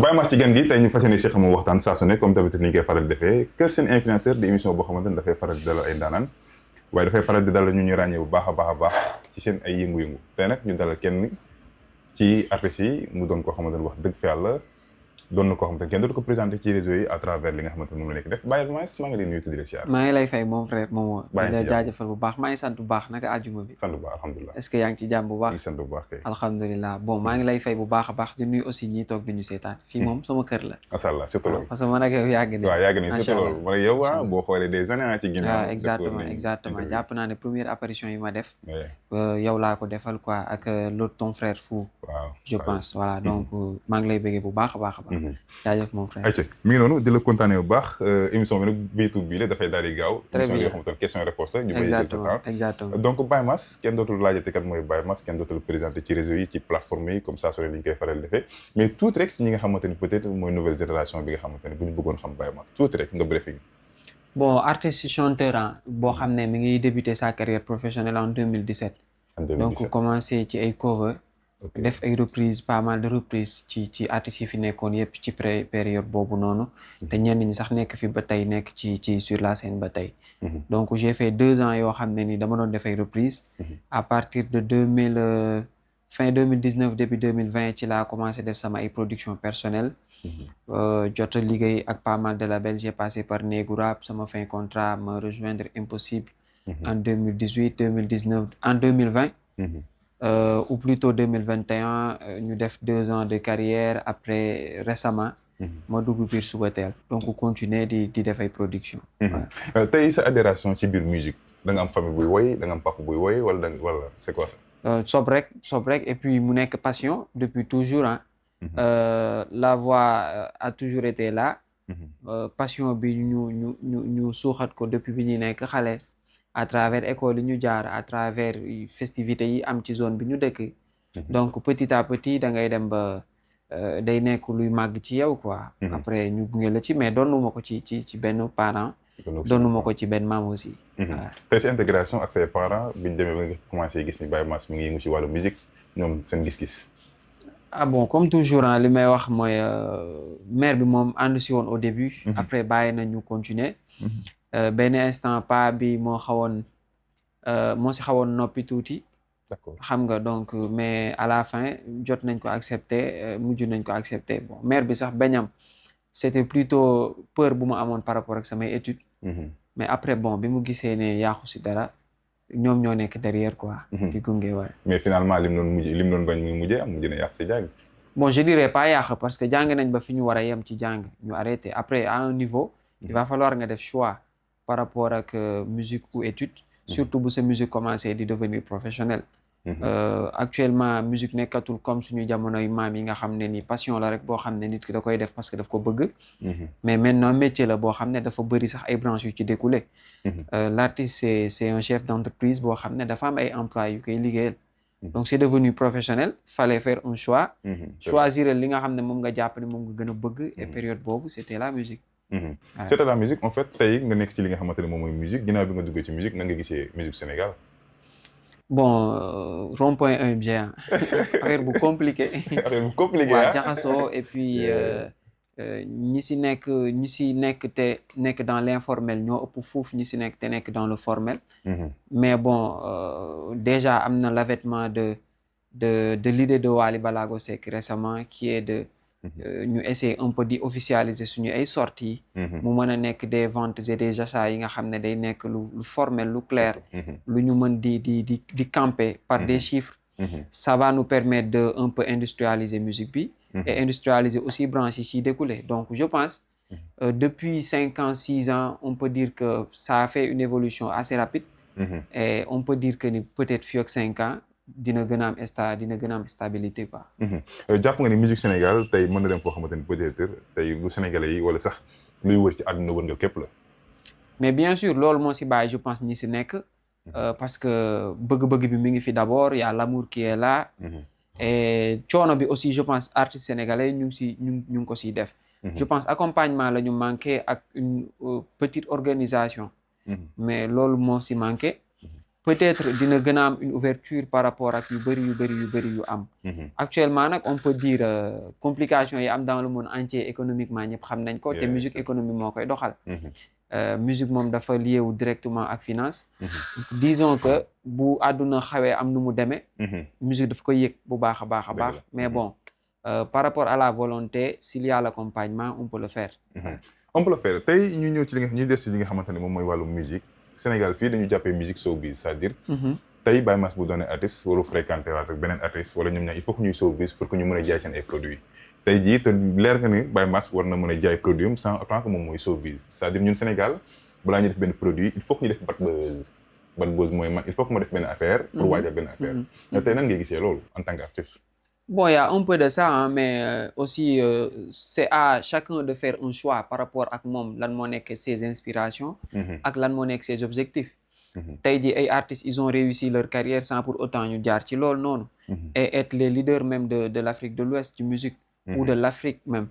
Baye Mass ci gan gi tey ñu fas yéene si xam waxtaan saa su ne comme d'habitude ni ñu koy faral di defee Kër Seen Influenceur di émission boo xamante ne dafay faral di dalal ay ndaanaan waaye dafay faral di dalal ñu ràññee bu baax a baax ci seen ay yëngu-yëngu tey nag ñu dalal kenn ci artistes yi mu doon koo xamante ne wax dëgg fa yàlla doon na koo xamante ne kenn dootu ko présenté ci réseau yi à travers li nga xamante ne moom la nekk def Baye Mass maa ngi lay nuyu tudd la siyaar. maa ngi lay fay moom frère moom di la jaajëfal bu baax maa ngi sant bu baax naka àjjuma bi. sant bu baax alhamdulilah. est-ce que yaa ngi ci jàmm bu baax. ngi sant bu baax kay. alhamdulilah bon maa ngi lay fay bu baax a baax di nuyu aussi ñiy toog di ñu seetaan fii moom sama kër la. macha allah surtout loolu. parce que man ak yow yàgg nañu. waaw yàgg nañu surtout loolu man ak yow boo xoolee des années ci ginnaaw. waaw exactement jàpp naa ne première apparition yi ma def. yow laa ko defal quoi ak l'autre ton frère Fou. waaw je pense voilà donc maa ngi lay bëggee bu baax a baax. jaajëf mon frère. ayca mi ngi noonu di la kontaanee bu baax émission bi nag biitu bii la dafay daal di gaaw. très bien émission yoo xamante ne question réponse la ñu bay jël sa temps exactement donc Baye Mass kenn dootul laajate kat mooy Baye Mass kenn dootul présenté ci réseau yi ci plateforme yi comme ça su ne li ñu koy faral defee mais tuuti rek si ñi nga xamante ni peut-être mooy nouvelle génération bi nga xamante ne bu ñu bëggoon xam Baye Mass tuuti rek nga briefing. bon artiste chanteur boo xam ne mi ngi débuté sa carrière professionnelle en 2017. donc commencé ci ay cover def ay reprise pas mal de reprises ci artistes yi fi nekkoon yëpp ci période boobu noonu te ñenn ñi sax nekk fi ba tey nekk ci sur la scène ba tey donc j'ai fait 2 ans yoo xam ne ni dama doon def ay reprises à partir de fin 2019 début 2020 ci laa commencé def sama ay production personnelle jot a liggéey ak pas mal de labels j'ai passé par Néegu Rap sama fin contrat me rejoindre Impossible en 2018 2019 en 2020 ou plutôt 2021 ñu def 2 ans de carrière après récemment ma dugg biir Subatel donc continuer di def ay production tey sa adhération ci biir musique da nga am famille buy woy da nga am papa buy woy wala c'est quoi ça sob rek et puis mu nekk passion depuis toujours la voix a toujours été là passion bi ñu suuxat ko depuis bi ñuy nekk xale à travers école yi ñu jaar à travers festivités yi am ci zone bi ñu dëkk donc petit à petit da ngay dem ba day nekk luy màgg ci yow quoi après ñu gunge la ci mais doonuma ko ci benn parent doonuma ko ci benn maam aussi tey si intégration ak say parents biñu demee ba nga commencé gis ni Baye Mass mi ngi yëngu ci wàllu musique ñoom seen gis-gis bon comme toujours li may wax mooy mère bi moom ànd si woon au début après bàyyi nañu continuer benn instant pa bi moo si xawoon noppi tuuti d'accord xam nga donc mais à la fin jot nañ ko accepter mujj nañ ko accepter bon mère bi sax bañam c'était plutôt peur bu ma amoon par rapport ak samay études mais après bon bi mu gisee ne yàqu si dara ñoom ñoo nekk derrière quoi di gunge waay mais finalement lim doon bañ mu mujjee am mujj na yàq si jàng bon je dirais pas yàq parce que jàng nañ ba fi ñu war a yem ci jàng ñu arrêté après à un niveau il va falloir nga def choix par rapport ak musique ou étude surtout bu sa musique commencé di devenir professionnel actuellement musique nekkatul comme suñu jamonoy maam yi nga xam ne ni passion la rek boo xam ne nit ki da koy def parce que daf ko bëgg mais maintenant métier la boo xam ne dafa bëri sax ay branches yu ci découlé l'artiste c'est un chef d'entreprise boo xam ne dafa am ay emplois yu koy liggéeyal donc c'est devenu professionnel fallait faire un choix choisir li nga xam ne moom nga jàpp ne moom nga gën a bëgg et période boobu c'était la musique c'était la musique en fait tey nga nekk ci li nga xamante ne moom mooy musique ginnaaw bi nga duggee ci musique na nga gisee musique Sénégal bon rond-point 1 bien affaire bu compliqué waaw jaxasoo et puis ñi si nekk te nekk dans l'informel ñoo ëpp fuuf ñi si nekk te nekk dans le formel mais bon déjà am na l'avènement de l'idée de Wally Ballago Seck récemment qui est de ñu essayer un peu di officialiser suñu ay sorties mu mën a nekk des ventes et des achats yi nga xam ne day nekk lu formel lu clair lu ñu mën di camper par des chiffres ça va nous permettre de un peu industrialiser musique bi et industrialiser aussi branches yi ci découlé donc je pense depuis 5 ans 6 ans on peut dire que ça a fait une évolution assez rapide et on peut dire que ni peut-être fii ak 5 ans dina gën a am stabilité quoi. jàpp nga ni musique Sénégal tey mën na dem foo xamante ni peut-être tey lu Sénégalais yi wala sax luy wër ci àdduna wërngal képp la. mais bien sûr loolu moo si bàyyi je pense ñi si nekk. parce que bëgg-bëgg bi mi ngi fi d'abord y a l'amour qui est là. et coono bi aussi je pense artistes sénégalais ñu ngi ko siy def. je pense accompagnement la ñu manqué ak une petite organisation. mais loolu moo si manqué. peut-être dina gën a am une ouverture par rapport ak yu bëri yu am. Actuellement nag on peut dire complications yi am dans le monde entier économiquement ñëpp xam nañ ko te musique économie moo koy doxal. Musique moom dafa lié wu directement ak finance. Disons que bu àdduna xawee am nu mu demee. musique daf koy yëg bu baax a baax mais bon par rapport à la volonté s'il y a l'accompagnement on peut le faire. on peut le faire tey ñu ñëw ci li nga ñu des ci li nga xamante ne moom mooy wàllu musique Sénégal fii dañu jàppee musique showbiz c'est-à-dire. tey Baye Mass bu doonee artiste waru fréquenter waat ak beneen artiste wala ñoom ñaar il faut que ñuy showbiz pour que ñu mën a jaay seen ay produits. tey jii te leer nga ni Baye Mass war na mën a jaay produit am sans autant que moom mooy showbiz c'est-à-dire ñun Sénégal balaa ñu def benn produit il faut que ñu def bad buzz mooy man il faut que ma def benn affaire pour waajal benn affaire tey nan ngay gisee loolu en tant qu'artiste. Bon, il y a un peu de ça hein, mais aussi c'est à chacun de faire un choix par rapport ak moom lan moo nekk ses inspirations ak lan moo nekk ses objectifs. tey jii ay artistes ils ont réussi leur carrière sans pour autant ñu jaar ci loolu noonu et être les leaders même de l'Afrique de l'Ouest ci musique ou de l'Afrique même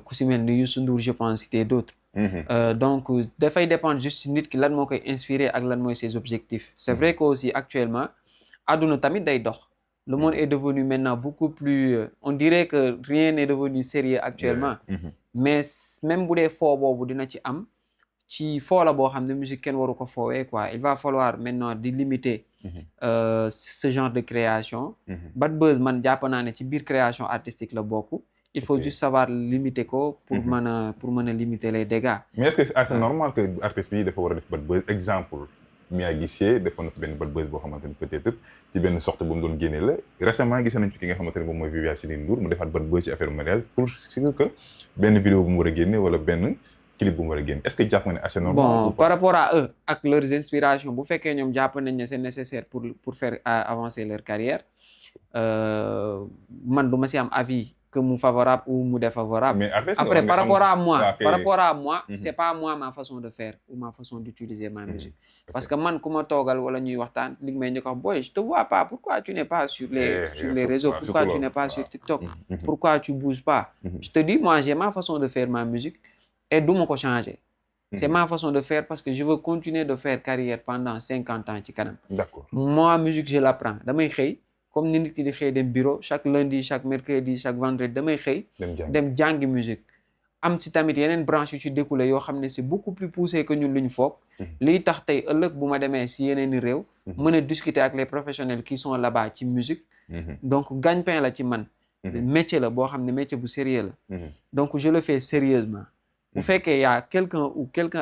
ku si mel ni Youssou Ndour je pense citer d'autres donc dafay dépendre juste ci nit ki lan moo koy inspirer ak lan mooy ses objectifs c'est vrai que aussi actuellement àdduna tamit day dox le monde est devenu maintenant beaucoup plus on dirait que rien n'est devenu sérieux actuellement mais même bu dee foo boobu dina ci am ci foo la boo xam ne musique kenn waru ko foowee quoi il va falloir maintenant di limiter ce genre de création bad buzz man jàpp naa ne ci biir création artistique la bokk il faut juste savoir limiter ko pour mën a limiter les dégâts. mais est-ce que c'est assez normal que artiste bi dafa war a def bad buzz exemple Mia Guissé defoon na fi benn bad buzz boo xamante ni peut-être ci benn sorte bu mu doon génne la récemment gis nañ fi ki nga xamante ne moom mooy Viviane Ndour mu defaat bad buzz ci affaire mariage pour sûr que benn vidéo bu mu war a génne wala benn clip bu mu war a génne est-ce que jàpp nga ne assez normal. bon par rapport à eux ak leurs inspirations bu fekkee ñoom jàpp nañ ne c'est nécessaire pour faire avancer leur carrière man du ma si am avis que mu favorable ou mu défavorable. mais après par rapport à moi c'est pas moi ma façon de faire ou ma façon d'utiliser ma musique parce que man ku ma toogal wala ñuy waxtaan li may njëkk a wax boy je te vois pas pourquoi tu n'es pas sur les réseaux pourquoi tu n'es pas sur TikTok pourquoi tu bouges pas je te dis moi j'ai ma façon de faire ma musique et du ma ko changer c'est ma façon de faire parce que je veux continuer de faire carrière pendant 50 ans ci kanam. D'accord. moi musique je l'apprends damay xëy comme ni nit ki di xëy dem bureau chaque lundi chaque mercredi chaque vendredi damay xëy dem jàngi musique am si tamit yeneen branche yu ci découlé yoo xam ne c'est beaucoup plus poussé que ñun lu ñu foog liy tax tey ëllëg bu ma demee si yeneen i réew mën a discuter ak les professionnels qui sont là-bas ci musique donc gagne-pain la ci man métier la boo xam ne métier bu sérieux la donc je le fais sérieusement bu fekkee y a quelqu'un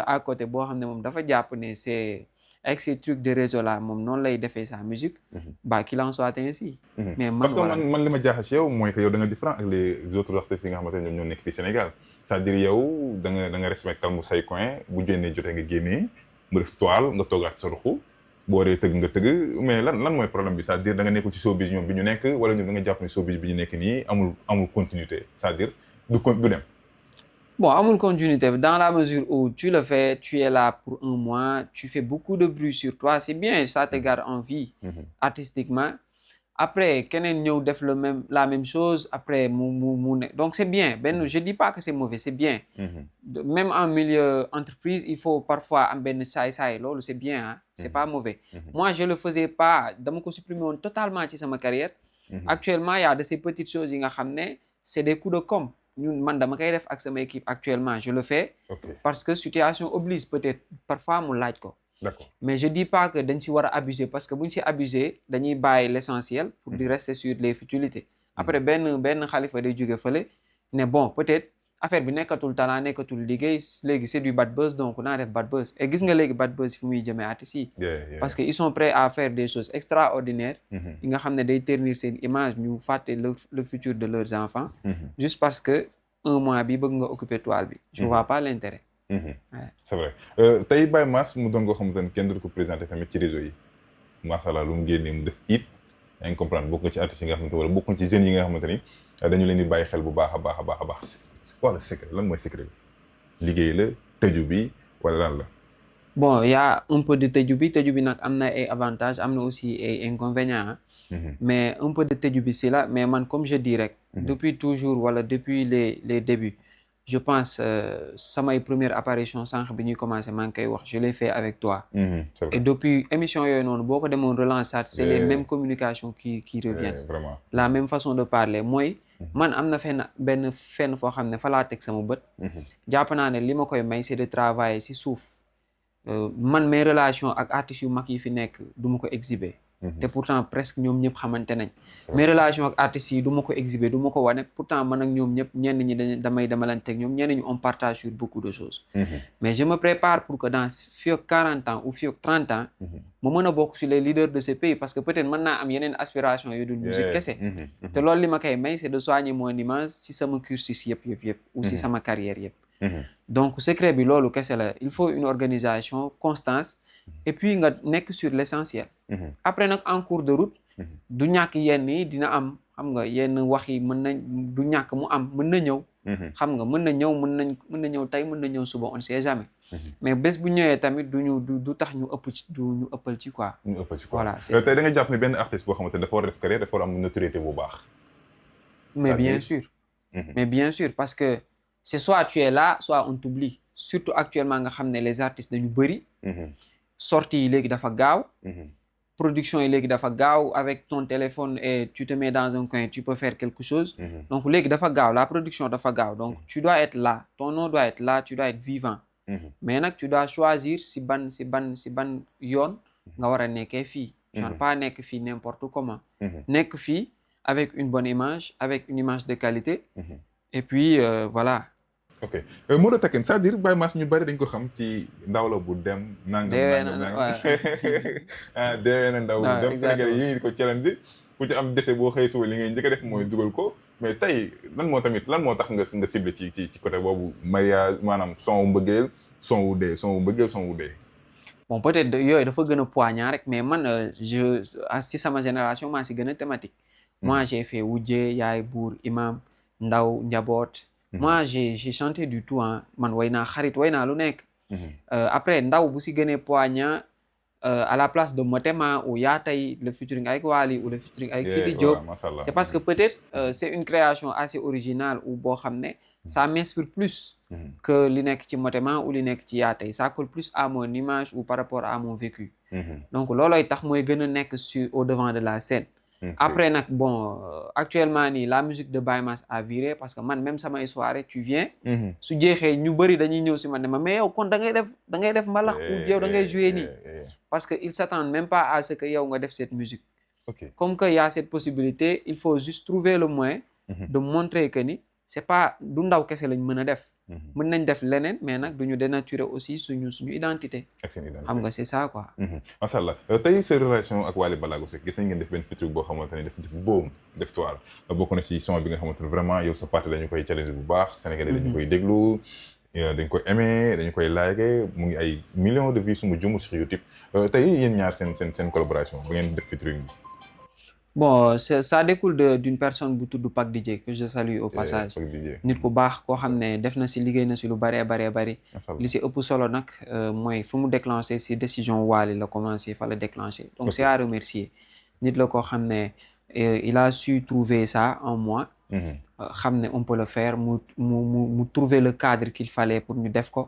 à côté boo xam ne moom dafa jàpp ne c'est avec ces trucs de réseau là moom noonu lay defee sa musique bah qu'il en soit ainsi mais parce que man li ma jaaxal ci yow mooy que yow da nga différent ak les autres artistes yi nga xamante ne ñoom ñoo nekk fii Sénégal c'est-à-dire yow da nga respecté mu say coin bu génnee jotee nga génnee mu def toile nga toogaat sa ruxu boo waree tëgg nga tëgg mais lan mooy problème bi c'est-à-dire da nga nekkul ci showbiz ñoom bi ñu nekk wala ñoom da nga jàpp ne showbiz bi ñu nekk nii amul continuité c'est-à-dire du dem. Bon, amul continuité dans la mesure où tu le fais, tu es là pour un mois, tu fais beaucoup de bruit sur toi, c'est bien, ça te garde en vie artistiquement. Après, keneen ñëw def la même chose, après donc c'est bien. Je dis pas que c'est mauvais, c'est bien. Même en milieu entreprise, il faut parfois am benn saay-saay, loolu c'est bien, hein? C'est pas mauvais. Moi, je le faisais pas, dama ko supprimer woon totalement ci sama carrière. Actuellement, il y a de ces petites choses yi nga xam ne c'est des coups de com'. man dama koy def ak sama équipe actuellement je le fais parce que situation oblige peut-être parfois mu laaj ko mais je dis pas que dañ si war a abuser parce que buñ si abuser dañuy bàyyi l'essentiel pour di rester sur les futilités après benn xalifa day jóge fële ne bon peut-être affaire bi nekkatul talent nekkatul liggéey léegi c'est du bad buzz donc naa def bad buzz et gis nga léegi bad buzz fi muy jëmee artistes yi parce que ils sont prêts à faire des choses extraordinaires yi nga xam ne day ternir seen image ñu fàtte le futur de leurs enfants juste parce que un mois bi bëgg nga occuper toile bi je vois pas l'intérêt c'est vrai tey Baye Mass mu doon koo xamante ne kenn du ko présenté tamit ci réseau yi mashallah lu mu génnee mu def it yaa ngi comprendre bokk nga ci artistes yi nga xamante wala bokk nga ci jeunes yi nga xamante ni dañu leen di bàyyi xel bu baax a baax c'est quoi le secret lan mooy secret bi liggéey la tëju bi wala lan la bon y a un peu de tëju bi nag am na ay avantages am na aussi ay inconvénients mais un peu de tëju bi c'est là mais man comme je dis rek depuis toujours wala depuis les débuts je pense samay première apparition sànq bi ñuy commencé maa ngi koy wax je l'ai fait avec toi. C'est vrai. Et depuis émission yooyu noonu boo ko demoon relancer c'est les mêmes communications qui reviennent. Vraiment. La même façon de parler mooy. man am na fenn foo xam ne fa laa teg sama bët. jàpp naa ne li ma koy may c'est de travailler si suuf. man mes relations ak artistes yu mag yi fi nekk du ma ko exhiber. te pourtant presque ñoom ñëpp xamante nañ. mes relations ak artistes yi du ma ko exhiber du ma ko wane pourtant man ak ñoom ñëpp ñenn ñi damay demalanteeg ñoom ñenn ñi on partage sur beaucoup de choses. mais je me prépare pour que dans fii ak 40 ans ou fii ak 30 ans. ma mën a bokk sur les leaders de ce pays parce que peut-être mën naa am yeneen aspiration yu dul musique kese. te loolu li ma koy may c'est de soigner mon image si sama cursus yëpp. ou si sama carrière yëpp. donc secret bi loolu kese la il faut une organisation constance et puis nga nekk sur l'essentiel. après nag en cours de route. du ñàkk yenn yi dina am xam nga yenn wax yi mën nañ du ñàkk mu am mën na ñëw. xam nga mën na ñëw mën na ñëw tey mën na ñëw suba on ne sait jamais. mais bés bu ñëwee tamit du tax ñu ëpp ci ñu ëppal ci quoi. ñu ëppal ci quoi voilà tey da nga jàpp ni benn artiste boo xamante ne dafa war a def carrière dafa war a am notoriété bu baax. mais bien sûr. mais bien sûr parce que c'est soit tu es là soit on t'oublie surtout actuellement nga xam ne les artistes dañu bëri. sortie yi léegi dafa gaaw. production yi léegi dafa gaaw avec ton téléphone et tu te mets dans un coin tu peux faire quelque chose. donc léegi dafa gaaw la production dafa gaaw donc tu dois être là ton nom doit être là tu dois être vivant. mais nag tu dois choisir si ban yoon nga war a nekkee fii. genre pas nekk fii n'importe comment. nekk fii avec une bonne image avec une image de qualité. et puis voilà. ok Modou Taken c'est-à-dire Baye Mass ñu bari dañ ko xam ci ndaw la bu dem. deewee na deewee na ndaw bu dem. Sénégalais yi di ko challenge ku ci am dese boo xëy suba li ngay njëkk a def mooy dugal ko mais tey lan moo tax nga ciblé ci côté boobu mariage maanaam son wu mbëggeel son wu dee. bon peut-être yooyu dafa gën a poignant rek mais man si sama génération maa si gën a thématique. moi j'ai fait wujje yaay buur imam ndaw njaboot. moi j'ai chanté du tout man way naa xarit way naa lu nekk. après ndaw bu si gënee poignant à la place de Motema ou yaa tey le featuring avec Wally ou le featuring avec Sidi Diop. C'est parce que peut-être c'est une création assez originale ou boo xam ne ça m'inspire plus que li nekk ci Motema ou li nekk ci yaa tey ça colle plus à mon image ou par rapport à mon vécu. donc loolooy tax mooy gën a nekk au devant de la scène. Après nag bon actuellement nii la musique de Baye Mass a viré parce que man même samay soirée tu viens. su jeexee ñu bëri dañuy ñëw si man ne ma mais yow kon da ngay def mbalax ou yow da ngay jouer nii. parce que ils s'attendent même pas à ce que yow nga def cette musique. Comme que y a cette possibilité il faut juste trouver le moyen. de montrer que ni c'est pas du ndaw kese lañ mën a def. mën nañ def leneen mais nag duñu dénaturer aussi suñu identité. ak seen identité xam nga c'est ça quoi. macha allah tey sa relation ak Wally Ballago Seck gis nañ ngeen def benn featuring boo xamante ne def boom def toile bokk na ci son bi nga xamante ne vraiment yow sa parti dañu koy challenge bu baax. Sénégalais dañu koy déglu dañ koy aimer dañu koy liker mu ngi ay millions de vues su ma jumul sur YouTube tey yéen ñaar seen collaboration ba ngeen def featuring bi. Bon ça découle d'une personne bu tudd Pac DJ que je salue au passage. nit ku baax koo xam ne def na si liggéey na si lu bari. li si ëpp solo nag mooy fu mu déclenché si décision Wally la commencé fa la déclenché. donc c'est à remercier. nit la koo xam ne il a su trouver ça en moi. xam ne on peut le faire mu trouver le cadre qu'il fallait pour ñu def ko.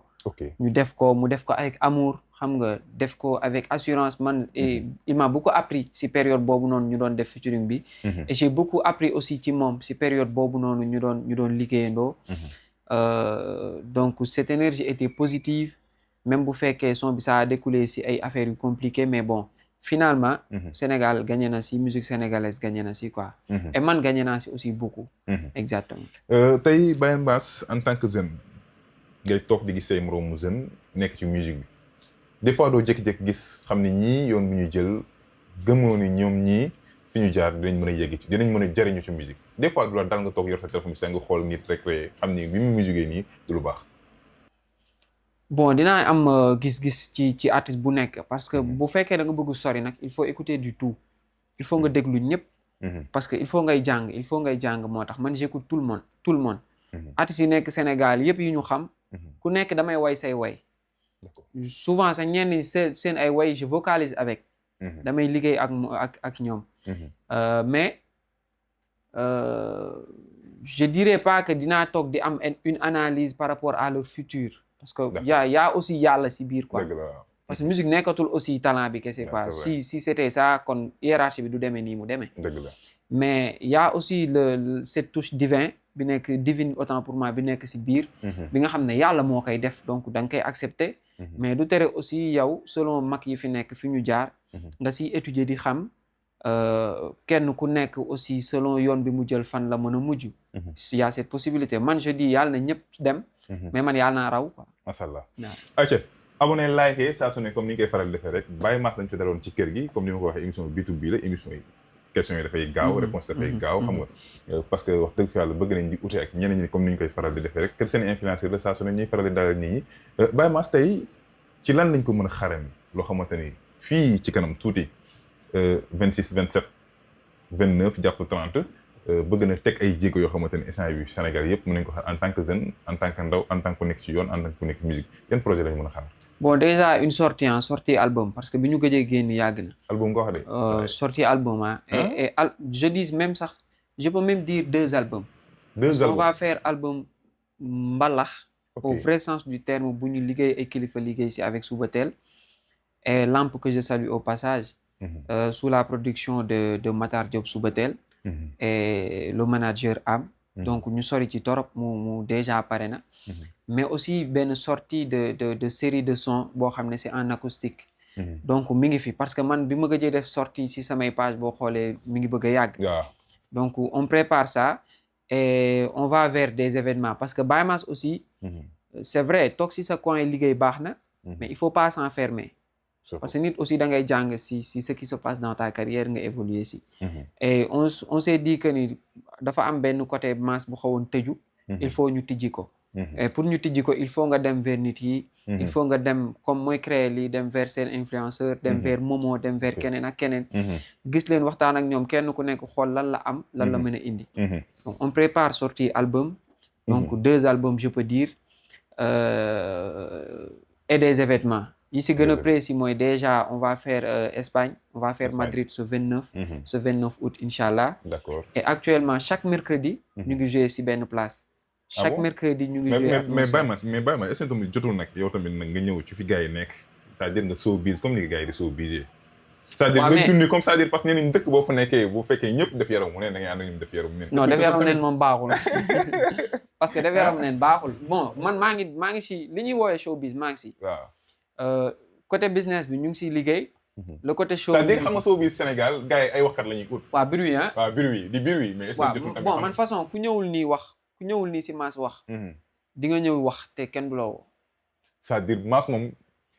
mu def ko avec amour. xam nga def ko avec assurance man et il m'a beaucoup appris si période boobu noonu ñu doon def featuring bi. et j'ai beaucoup appris aussi ci moom si période boobu noonu ñu doon liggéeyandoo. donc cette énergie était positive même bu fekkee son bi ça a découlé si ay affaires yu compliquées mais bon finalement. Sénégal gagné na si musique sénégalaise gagné na si quoi. et man gagné naa si aussi beaucoup. exactement. tey Baye Mass en tant que jeune ngay toog di gis say moroomu jeune nekk ci musique bi. des fois doo jékki-jékki gis xam ne ñii yoon bu ñu jël gëmoo ni ñoom ñii fi ñu jaar dinañ mën a yegg ci dinañ mën a jariñu ci musique des fois du la dal nga toog yor sa téléphone bi sax nga xool nit rek xam ni bi mu musique nii du lu baax. bon dinaa am gis-gis ci artiste bu nekk parce que bu fekkee da nga bëgg sori nag il faut écouter du tout il faut nga déglu ñëpp. parce que il faut ngay jàng moo tax man j'écoute tout le monde. artistes yi nekk Sénégal yëpp yi ñu xam. ku nekk damay way say way. souvent sax ñenn ñi seen ay way je vocalise avec. damay liggéey ak ñoom. mais je dirais pas que dinaa toog di am une analyse par rapport à leur futur parce que y a aussi yàlla si biir quoi parce que musique nekkatul aussi talent bi kese quoi si c'était ça kon hiérarchie bi du demee nii mu demee mais y a aussi cette touche bi nekk divine autant pour moi bi nekk si biir bi nga xam ne yàlla moo koy def donc da nga koy accepter mais du tere aussi yow selon mag yi fi nekk fi ñu jaar nga siy étudier di xam kenn ku nekk aussi selon yoon bi mu jël fan la mën a mujj s'il y a cette possibilité man je dis yàlla na ñëpp dem mais man yàlla naa raw quoi macha allah ayca abonné like saa su ne comme ni ñu koy faral defee rek Baye Mass lañ fi daloon ci kër gi comme ni ma ko waxee émission B2B la émission yi questions yi dafay gaaw réponse dafay gaaw xam nga parce que wax dëgg fi yàlla bëgg nañ di ute ak ñeneen ñi comme ni ñu koy faral di defee rek Kër Seen influenceur la saa su ne ñuy faral di dalal nit ñi Baye Mass tey ci lan lañ ko mën a xaram loo xamante ni fii ci kanam tuuti 26 27 29 jàpp 30 bëgg na teg ay jéego yoo xamante ni instant bi Sénégal yëpp mën nañ ko xaar en tant que jeune en tant que ndaw en tant que ku nekk ci yoon en tant que ku nekk ci musique yan projet lañ mën a xaar bon déjà une sortie album parce que bi ñu gëjee génn yàgg na album nga wax de sortie album et je dis même sax je peux même dire 2 albums on va faire album mbalax au vrai sens du terme bu ñu liggéey ay kilifa liggéey si avec Subatel et Lamp que je salue au passage sous la production de Matar Diop Subatel et le manager Am donc ñu sori ci torop mu déjà pare na mais aussi benn sortie de série de sons boo xam ne c'est en acoustique donc mi ngi fi parce que man bi ma gëjee def sortie si samay page boo xoolee mi ngi bëgg a yàgg donc on prépare ça et on va vers des événements parce que Baye Mass aussi c'est vrai toog si sa coin liggéey baax na mais il faut pas s'enfermer parce que nit aussi da ngay jàng si ce qui se passe dans ta carrière nga évoluer si et on s'est dit que ni dafa am benn côté Mass bu xawoon tëju il faut ñu tijji ko et pour ñu tijji ko il faut nga dem vers nit yi il faut nga dem comme mooy créer lii dem vers seen influenceur dem vers Momo dem vers keneen ak keneen gis leen waxtaan ak ñoom kenn ku nekk xool lan la am lan la mën a indi donc on prépare sortie album donc 2 albums je peux dire et des événements yi si gën a précis mooy déjà on va faire Espagne on va faire Madrid ce 29 août inchallah d'accord et actuellement chaque mercredi ñu ngi jouer si benn place chaque mercredi ñu ngi jouer mais Baye Mass est-ce que tamit jotul nag yow tamit nag nga ñëw ci fi gars yi nekk c'est-à-dire nga showbiz comme ni gars yi di showbizé c'est-à-dire nga dund comme c'est-à-dire parce que nee nañ dëkk boo fa nekkee bu fekkee ñëpp def yaram mu ne da ngay ànd ak ñoom def yaram neen non def yaram neen moom baaxul parce que def yaram neen baaxul bon man maa ngi si li ñuy woowee showbiz maa ngi si waaw côté business bi ñu ngi siy liggéey le côté show c'est-à-dire xam nga showbiz Sénégal gars yi ay waxkat la ñuy ut waaw bruit ah waaw bruit mais bon man façon ku ñëwul nii si Mass wax di nga ñëw wax te kenn du la woo c'est-à-dire Mass moom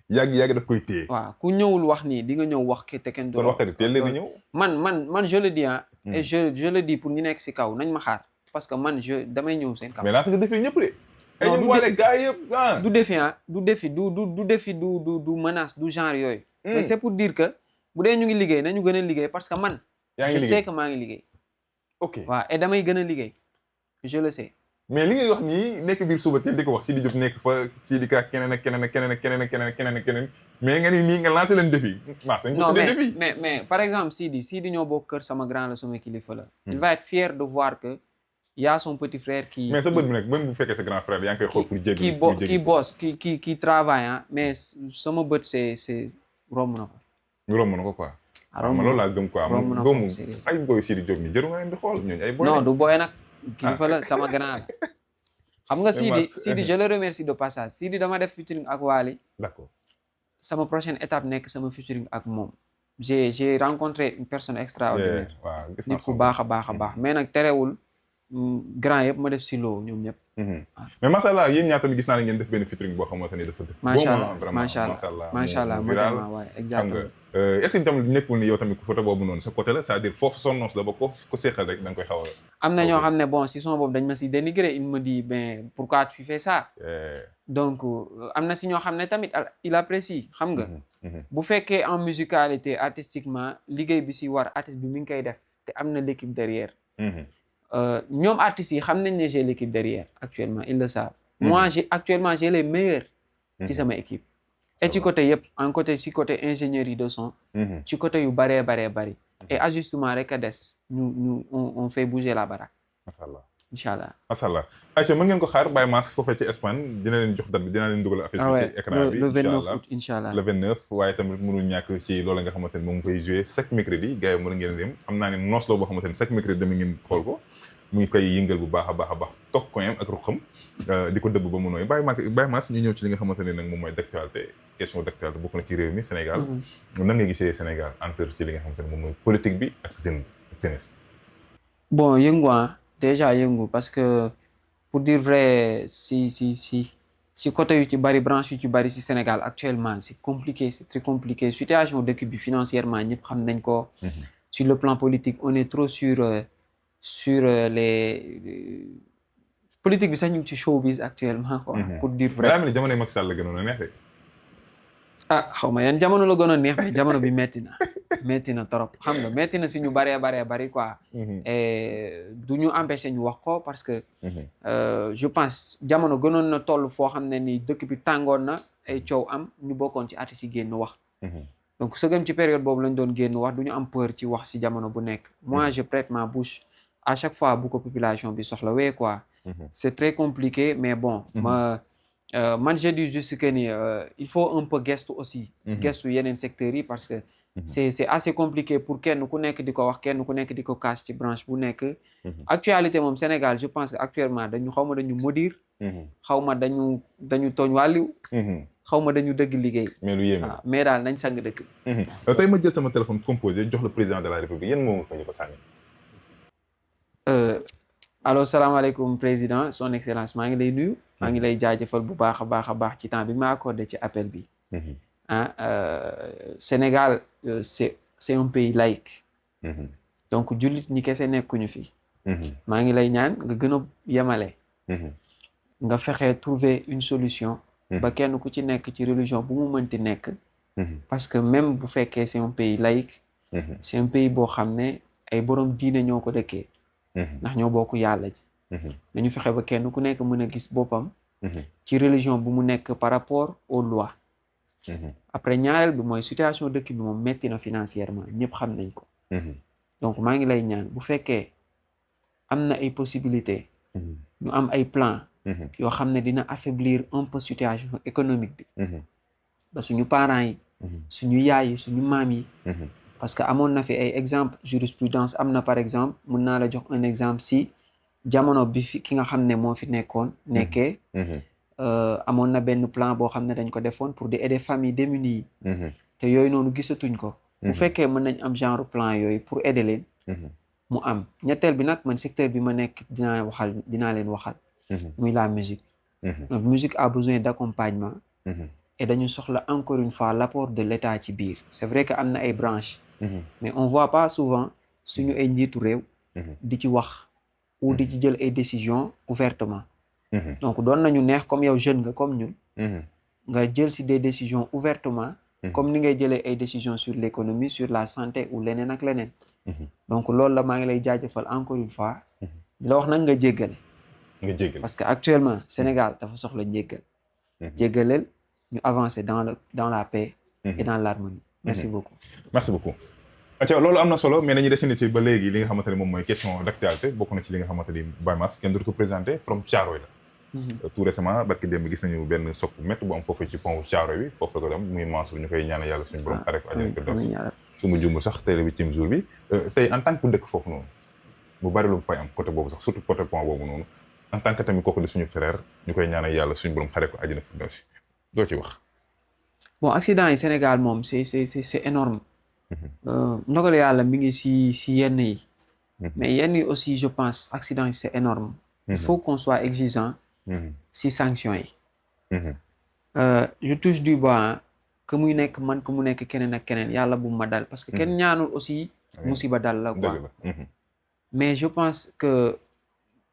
yàgg daf koy téye waaw ku ñëwul wax nii di nga ñëw wax te kenn du la woo teel leen a ñëw man je le dis et je le dis pour ñu nekk si kaw nañ ma xaar parce que man damay ñëw seen kaw mais laata nga défi ñëpp de ay ñoom wala gars yëpp du défi du menace du genre yooyu mais c'est pour dire que bu dee ñu ngi liggéey nañu gën a liggéey parce que man je sais que maa ngi liggéey ok waaw et damay gën a liggéey je le sais mais li ngay wax nii nekk biir Subatel di ko wax Sidi Diop nekk fa Sidi Ka keneen ak keneen mais nga nii nga lancé leen défi non mais par exemple Sidi ñoo bokk kër sama grand la sama kilifa la il va être fier de voir que y a son petit frère qui mais sa bët bi nag même bu fekkee sa grand frère yaa ngi koy xool pour jéggi qui bosse qui travaille mais sama bët c'est romb na ko quoi ma loolu laa gëm quoi gëmu ay booy Sidi Diop ni jëru nga leen di xool ñooñu ay boy non du boy nag kilifa la sama grand xam nga Sidi je le remercie de passage Sidi dama def featuring ak Wally d'accord sama prochaine étape nekk sama featuring ak moom j'ai rencontré une personne extraordinaire nit ku baax a baax mais nag terewul grand yëpp ma def si loo ñoom ñëpp mais macha allah yéen ñaar tamit gis naa ne ngeen def benn featuring boo xamante ni dafa def macha allah waaye exactement est-ce que tamit nekkul ni yow tamit photo boobu noonu sa côté la c'est-à-dire foofu son noos la ba ko seqal rek da nga koy xaw a am na ñoo xam ne bon si son boobu dañ ma si dénigrer il me dit ben pourquoi tu fais ça donc am na si ñoo xam ne tamit il apprécie xam nga bu fekkee en musicalité artistiquement liggéey bi si war artiste bi mi ngi koy def te am na l'équipe derrière ñoom artistes yi xam nañ ne j'ai l'équipe derrière actuellement ils le savent moi actuellement j'ai les meilleurs ci sama équipe et ci côté yëpp si côté ingénierie de son ci côté yu bari et ajustement rek a des ñu on fait bouger la baraque incha allah. macha allah Aïcha mën ngeen ko xaar Baye Mass foofee ci Espagne dina leen jox date bi dina leen dugal affiche bi ci écran bi le 29 août incha allah le 29 waaye tamit mënul ñàkk ci loolu nga xamante ni moom koy joué chaque mercredi gars yi mën ngeen dem am naa ne noos la boo xamante ni chaque mercredi dama ngeen xool ko mu ngi koy yëngal bu baax a baax toog koyam ak ruxam di ko dëbb ba mu nooy Baye Mass ñu ñëw ci li nga xamante ne nag moom mooy d'actualité question d'actualité bokk na ci réew mi Sénégal nan nga gisee Sénégal entre ci li nga xamante ne moom mooy politique bi ak jeunesse. Bon yëngu déjà yëngu parce que pour dire vrai si côté yu ci bari branche yu ci bari si Sénégal actuellement c'est compliqué, c'est très compliqué situation dëkk bi financièrement ñëpp xam nañ ko. Sur le plan politique on est trop sur les politique bi sax ñu ngi ci showbiz actuellement quoi. Pour dire vrai daa mel ni jamono Macky Sall la gënoon a neex de. ah xaw ma yan jamono la gënoon neex mais jamono bi metti na trop xam nga metti na si ñu bari quoi. Et du ñu empêcher ñu wax ko parce que. Je pense jamono gënoon na toll foo xam ne ni dëkk bi tàngoon na ay coow am ñu bokkoon ci artistes yi génn wax. Donc sëgëm ci période boobu lañ doon génn wax du ñu am peur ci wax si jamono bu nekk. Moi je prête ma bouche à chaque fois bu ko population bi soxlawee quoi. C'est très compliqué mais bon. Man je dis juste que ni il faut un peu gestu aussi. Gestu yeneen secteurs yi parce que. C'est assez compliqué pour kenn ku nekk di ko wax kenn ku nekk di ko kaas ci branche bu nekk. Actualité moom Sénégal je pense que actuellement dañu dañu maudire. xaw ma dañu tooñ wàlliw. xaw ma dañu dëgg liggéey. mais lu yéeme mais daal nañ sang dëkk. tey ma jël sama téléphone composé jox le président de la République yéen moo ko ñu ko sànni. allo salaamaaleykum président son excellence maa ngi lay nuyu. maa ngi lay jaajëfal bu baax a baax ci temps bi ma accordé ci appel bi. Sénégal c'est un pays laïque. Donc jullit ñi kese nekkuñu fi. maa ngi lay ñaan nga gën a yemale. nga fexe trouver une solution. ba kenn ku ci nekk ci religion bu mu mënti nekk. parce que même bu fekkee c'est un pays laïque. c'est un pays boo xam ne ay borom diine ñoo ko dëkkee. ndax ñoo bokk yàlla ji. nañu fexe ba kenn ku nekk mën a gis boppam. ci religion bu mu nekk par rapport aux lois. Après ñaareel bi mooy situation dëkk bi moom metti na financièrement ñëpp xam nañ ko. Donc maa ngi lay ñaan bu fekkee am na ay possibilités. ñu am ay plans. yoo xam ne dina affaiblir un peu situation économique bi. ba suñu parents yi. suñu yaay yi suñu maam yi. parce que amoon na fi ay exemple jurisprudence am na par exemple mun naa la jox un exemple si jamono bi fi ki nga xam ne moo fi nekkee. amoon na benn plan boo xam ne dañ ko defoon pour di aider famille démunies yi. te yooyu noonu gisatuñ ko. bu fekkee mën nañ am genre plan yooyu pour aider leen. mu am ñetteel bi nag man secteur bi ma nekk dinaa leen waxal. muy la musique. donc musique a besoin d'accompagnement. et dañu soxla encore une fois l'apport de l'État ci biir. c'est vrai que am na ay branches. mais on voit pas souvent suñu ay njiitu réew. di ci wax ou di ci jël ay décisions ouvertement. donc doon nañu neex comme yow jeune nga comme ñun. nga jël ci des décisions ouvertement. comme ni ngay jëlee ay décisions sur l'économie sur la santé ou leneen ak leneen. donc loolu la maa ngi lay jaajëfal encore une fois. di la wax nag nga jéggale. parce que actuellement Sénégal dafa soxla njéggal. jéggaleel ñu avancer dans la paix. et dans l'harmonie. merci beaucoup. merci beaucoup. loolu am na solo mais dañuy desandi ci ba léegi li nga xamante ne moom mooy question d'actualité bokk na ci li nga xamante ni Baye Mass kenn dootu ko présenté from Thiaroye la. tout récemment barki démb gis nañu benn choc bu métti bu am foofu ci pont Thiaroye bi foofu la ko dem muy Mansour ñu koy ñaanal yàlla suñu borom xare ko àjjana firdawsi su ma juumul sax tey la 8e jour bi tey en tant que ku dëkk foofu noonu bu bari lu mu fay am côté boobu sax surtout côté pont boobu noonu en tant que tamit kooku di suñu frère ñu koy ñaanal yàlla suñu borom xare ko àjjana firdawsi doo ci wax. bon accident yi Sénégal moom c'est énorme. ndogal yàlla mi ngi si yenn yi. mais yenn yi aussi je pense accident yi c'est énorme. il faut qu'on soit exigeant. si sanctions yi. je touche du bois que muy nekk man que mu nekk keneen ak keneen yàlla bu ma dal parce que kenn ñaanul aussi musiba dal la quoi. mais je pense que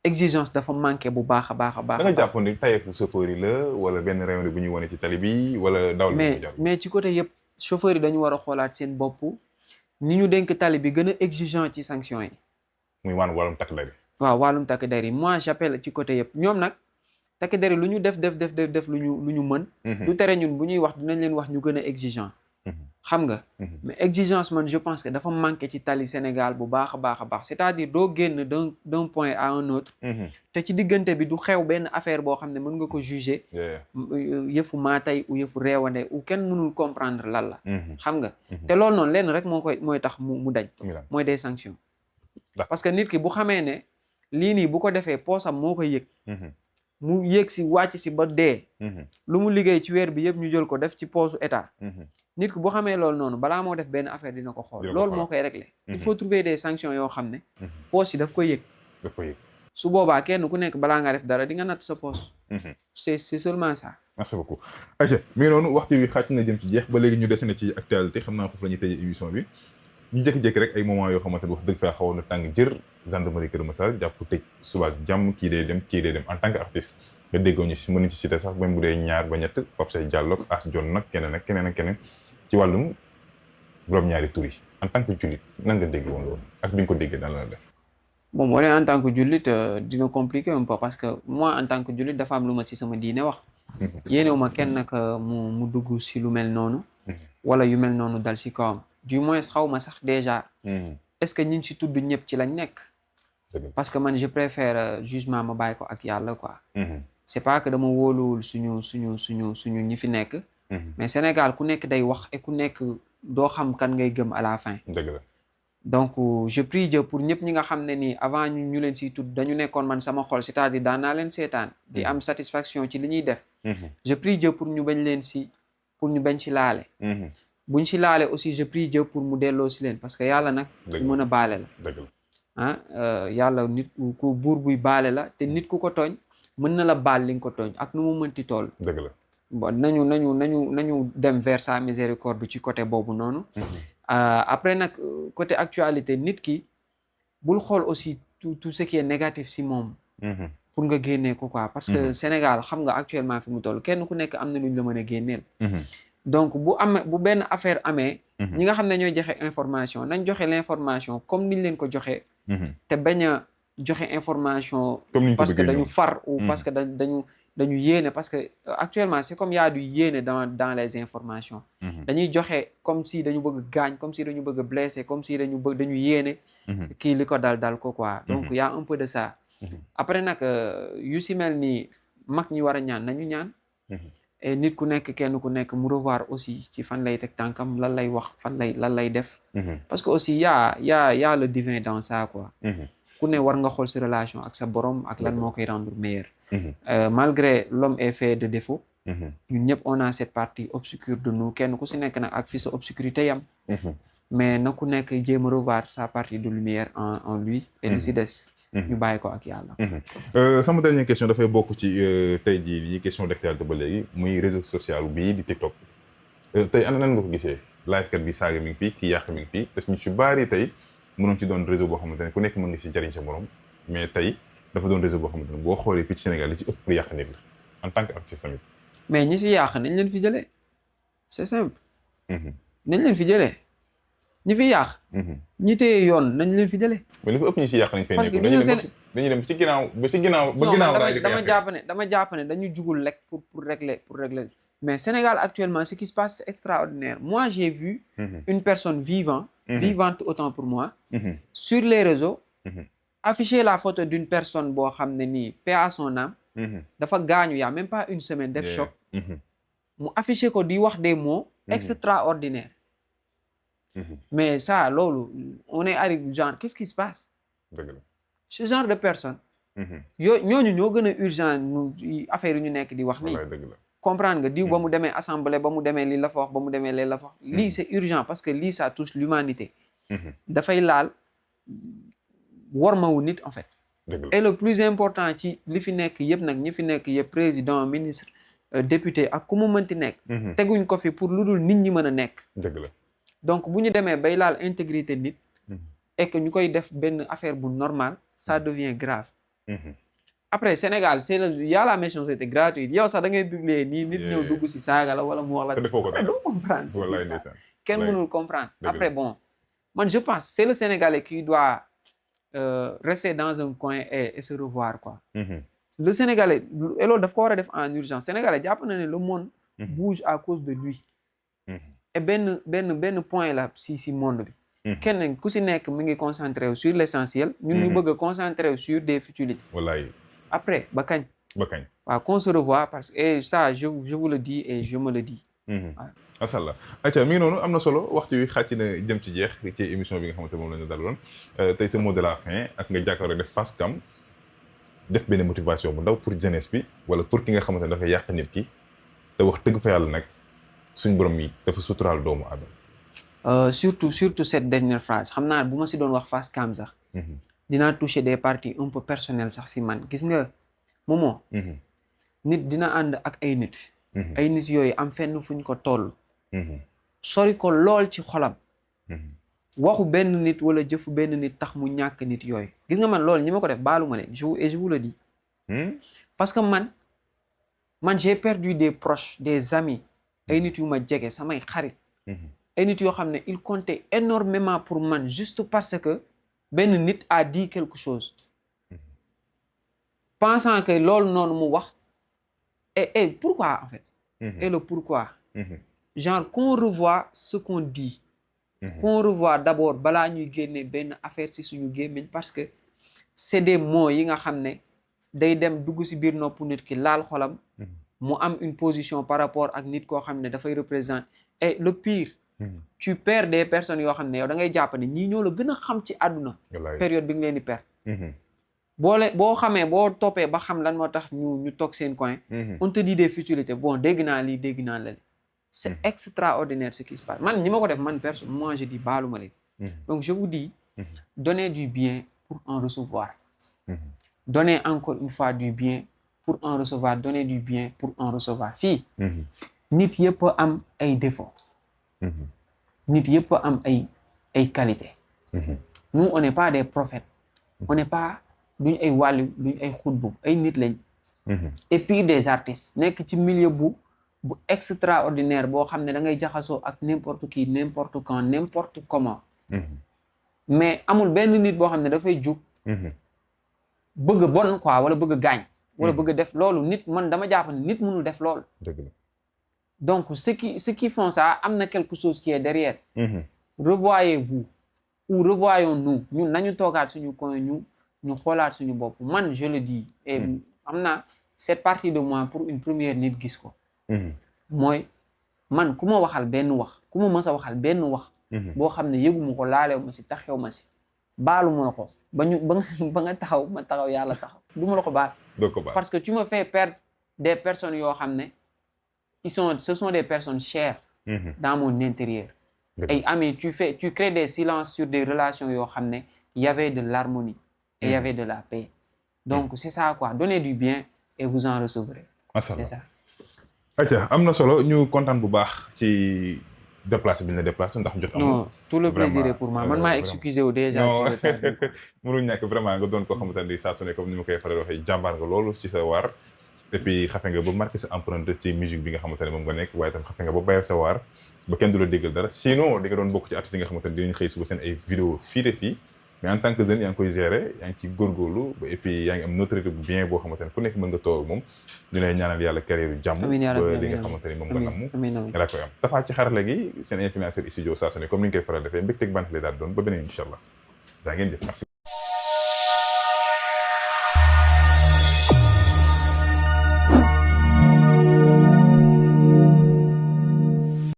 exigence dafa manqué bu baax a baax. da nga jàpp ni tayeefu chauffeur yi la wala benn réew bu ñuy wane ci tali bi wala dawal mais ci côté yëpp chauffeur yi dañu war a xoolaat seen bopp ni ñu dénk tali bi gën a exigeant ci sanctions yi. muy maanaam wàllum takk der yi. waaw wàllum takk der yi moi j'appelle ci côté yëpp ñoom nag takk der yi lu ñu def lu ñu mën. du tere ñun bu ñuy wax dinañ leen wax ñu gën a exigeant. xam nga mais exigence man je pense que dafa manqué ci tali Sénégal bu baax a baax c'est-à-dire doo génn d'un point à un autre te ci diggante bi du xew benn affaire boo xam ne mën nga ko juger yëfu maa tey ou yëfu réewande ou kenn mënul comprendre lan la xam nga te loolu noonu lenn rek mooy tax mu dañ mooy des sanctions parce que nit ki bu xamee ne lii nii bu ko defee poosam moo koy yëg mu yëg si wàcc si ba dee lu mu liggéey ci weer bi yëpp ñu jël ko def ci poosu état nit ki boo xamee loolu noonu balaa moo def benn affaire dina ko xool loolu moo koy régler il faut trouver des sanctions yoo xam ne poos yi daf koy yëg su boobaa kenn ku nekk balaa nga def dara di nga natt sa poos c'est seulement ça. merci beaucoup Aïcha mi ngi noonu waxtu wi xaaj na jëm ci jeex ba léegi ñu desene ci actualité xam naa foofu la ñuy tëjee émission bi ñu jékki-jékki rek ay moment yoo xamante ne wax dëgg faa xawoon na tàng jër gendarmerie Kër Massar jàpp tëj suba ak jàmm kii day dem en tant que artiste nga déggoo ñu si mën nañ ci cité sax même bu dee ñaar ba ñett Pape Seye Diallo As Jon nag keneen ak keneen ci wàllum borom ñaari tur yi en tant que jullit nan nga dégg woon loolu ak bi nga ko déggee daan la def. bon moo ne en tant que jullit dina compliqué un peu parce que moi en tant que jullit dafa am lu ma si sama diine wax yéenewu ma kenn nag mu dugg si lu mel noonu wala yu mel noonu dal si kawam du moins xaw ma sax déjà est-ce que ñi ngi si tudd ñëpp ci lañ nekk parce que man je préfère jugement ma bàyyi ko ak yàlla quoi c'est pas que dama wóoluwul suñu ñi fi nekk mais Sénégal ku nekk day wax et ku nekk doo xam kan ngay gëm à la fin dëgg la donc je prie Dieu pour ñëpp ñi nga xam ne nii avant ñu leen siy tudd dañu nekkoon man sama xol c'est-à-dire daan naa leen seetaan di am satisfaction ci li ñuy def je prie Dieu pour ñu bañ ci laale buñ ci laale aussi je prie Dieu pour mu delloo si leen parce que yàlla nag ku mën a baale la yàlla nit ku buur buy baale la te nit ku ko tooñ mën na la baal li nga ko tooñ ak nu mu mënti toll dëgg la bon nañu dem vers sa miséricorde ci côté boobu noonu après nag côté actualité nit ki bul xool aussi tout ce qui est négatif si moom pour nga génnee ko quoi parce que Sénégal xam nga actuellement fi mu toll kenn ku nekk am na lu ñu la mën a génneel donc bu benn affaire amee ñi nga xam ne ñooy joxe information nañ joxe l'information comme niñ leen ko joxe te bañ a joxe information parce que dañu far ou parce que dañu yéene parce que actuellement c'est comme y a du yéene dans les informations dañuy joxe comme si dañu bëgg gaañ comme si dañu bëgg blesser comme si dañu yéene kii li ko dal ko quoi donc y a un peu de ça après nag yu si mel ni mag ñi war a ñaan nañu ñaan et nit ku nekk kenn ku nekk mu revoir aussi ci fan lay teg tànkam lan lay wax lan lay def parce que aussi y a le divin dans ça quoi ku ne war nga xool sa relation ak sa borom ak lan moo koy rendre meilleur malgré l'homme est fait de défaut ñun ñëpp on a cette partie obscure de nous kenn ku si nekk nag ak fi sa obscurité yam mais na ku nekk jéem a revoir sa partie de lumière en lui et li si des ñu bàyyi ko ak yàlla sama dernière question dafay bokk ci tey jii nii question d'actualité ba léegi muy réseau social bii di TikTok tey ana nan nga ko gisee live kat bi saaga mi ngi fii kii yàq mi ngi fii te ñu si bari tey mënoon ci doon réseau boo xamante ne ku nekk mën nga si jariñ sa morom mais tey dafa doon réseau boo xamante ne boo xoolee fii ci Sénégal li ci ëpp pour yàq nit la en tant que artiste tamit mais ñi si yàq nañ leen fi jëlee c'est simple nañ leen fi jëlee ñi fi yàq ñi téye yoon nañ leen fi jëlee mais li fa ëpp ñi si yàq nañ fay nekk dañuy dem ci ginnaaw ba ginnaaw dama jàpp ne dañu jugul rek pour régler mais Sénégal actuellement ce qui se passe c'est extraordinaire moi j'ai vu une personne vivante autant pour moi sur les réseaux afficher la photo d'une personne boo xam ne nii paix à son âme dafa gaañu y a même pas une semaine def choc mu afficher ko di wax des mots extraordinaires mais ça loolu on est arrivé genre qu'est-ce qui se passe ce genre de personne ñooñu ñoo gën a urgent affaire yi ñu nekk di wax nii comprendre nga diw ba mu demee assemblée ba mu demee lii la fa wax ba mu demee lee la fa wax lii c'est urgent parce que lii ça touche l'humanité dafay laal wormawu nit en fait et le plus important ci li fi nekk yëpp nag ñi fi nekk yëpp président ministre député ak ku mu mënti nekk teguñ ko fi pour lu dul nit ñi mën a nekk donc bu ñu demee bay laal intégrité nit et que ñu koy def benn affaire bu normal ça devient grave après Sénégal y a la méchanceté gratuite yow sax da ngay publier nii nit ñëw dugg si saaga la wala mu wax la doo comprendre kenn mënul comprendre après bon man je pense c'est le Sénégalais qui doit rester dans un coin et se revoir quoi le Sénégalais et loolu daf ko war a def en urgence Sénégalais jàpp na ne le monde bouge à cause de lui et benn point la si monde bi. kenn ku si nekk mu ngi concentré wu sur l'essentiel. ñun ñu bëgg a concentré wu sur des futilités. wallaay. après ba kañ. ba kañ. waaw qu'on se revoit parce que et ça je vous le dis et je me le dis. macha allah ayca mi ngi noonu am na solo waxtu wi xàcc na jëm ci jeex ci émission bi nga xamante moom la ñu dalaloon tey sa mot de la fin ak nga jàkkaarloo def face cam def benn motivation bu ndaw pour jeunesse bi wala pour ki nga xamante ne dafay yàq nit ki te wax dëgg fa yàlla nag suñ borom yi dafa suturaal doomu aadama. surtout cette dernière phrase xam naa bu ma si doon wax face cam sax. dinaa toucher des parties un peu personnelles sax si man gis nga Momo. nit dina ànd ak ay nit. ay nit yooyu am fenn fuñ ko toll. sori ko lool ci xolam. waxu benn nit wala jëfu benn nit tax mu ñàkk nit yooyu gis nga man loolu ñi ma ko def baalu ma leen je vous le dis. parce que man j'ai perdu des proches des amis ay nit yu ma jege samay xarit. ay nit yoo xam ne il comptait énormément pour man juste parce que benn nit a dit quelque chose. pensant que loolu noonu mu wax et pourquoi en fait. et le pourquoi. genre qu'on revoie ce qu'on dit. qu'on revoie d'abord balaa ñuy génne benn affaire ci suñu gémmiñ parce que c'est des mots yi nga xam ne day dem dugg ci biir nopp nit ki laal xolam. mu am une position par rapport ak nit koo xam ne dafay représenter et le pire. tu perds des personnes yoo xam ne yow da ngay jàpp ne ñii ñoo la gën a xam ci àdduna. période bi nga leen di perdre. boo xamee boo toppee ba xam lan moo tax ñu toog seen coin. on te dit des futilités bon dégg naa lii dégg naa la. c'est extraordinaire ce qui se passe man ñi ma ko def man personne moi je dis baalu ma leen. donc je vous dis. donnez du bien pour en recevoir. donnez encore une fois du bien pour en recevoir donnez du bien pour en recevoir fii. nit yëpp am ay défauts. nit yëpp am ay qualités. nous on n'est pas des prophètes. on n'est pas duñ ay wàllu duñ ay xutbu ay nit lañ. et puis des artistes nekk ci milieu bu extraordinaire boo xam ne da ngay jaxasoo ak n'importe qui n'importe quand n'importe comment. mais amul benn nit boo xam ne dafay jug. bëgg bon quoi wala bëgg gaañ. wala bëgg def loolu nit man dama jàpp ne nit mënul def loolu. donc ceux qui font ça am na quelque chose qui est derrière. revoyez-vous ou revoyons-nous ñun nañu toogaat suñu coin ñu xoolaat suñu bopp man je le dis. et am na cette partie de moi pour une première nit gis ko. mooy man ku ma waxal benn wax ku ma mës a waxal benn wax. boo xam ne yëguma ko laalew ma si taxew ma si. baalu ma la ko ba nga taxaw ma taxaw yàlla taxaw du ma la ko baal. parce que tu me fais perdre des personnes yoo xam ne ce sont des personnes chères. dans mon intérieur. ay amis tu crées des silences sur des relations yoo xam ne y avait de l'harmonie et y avait de la paix. donc c'est ça quoi donnez du bien et vous en recevrez. c'est ça. ayca am na solo ñu kontaan bu baax ci déplacé bi ñu la déplacé ndax jot. non tout le plaisir est pour moi man maa excusé wu déjà. mënuñ ñàkk vraiment nga doon koo xamante ne saa su ne comme ni ma koy faral waxee jàmbaar nga loolu ci sa waar. et puis xafe nga ba marqué sa empreinte ci musique bi nga xamante ne moom nga nekk waaye tam xafe nga ba bayal sa waar ba kenn du la déggal dara sinon di nga doon bokk ci artistes yi nga xamante ne dinañ xëy suba seen ay vidéo fii de fii mais en tant que jeune yaa ngi koy gérer yaa ngi ci góorgóorlu et puis yaa ngi am notoriété bu bien boo xamante ne ku nekk mën nga toog moom ñu lay ñaanal yàlla carrière yu jàmm ba li nga xamante ne moom nga namm nga koy am dafaa ci xarala gi seen influenceur studio saa su ne comme ni ñu koy faral defee mbégteeg bant lay daal doon ba beneen incha allah daa ngeen jëf merci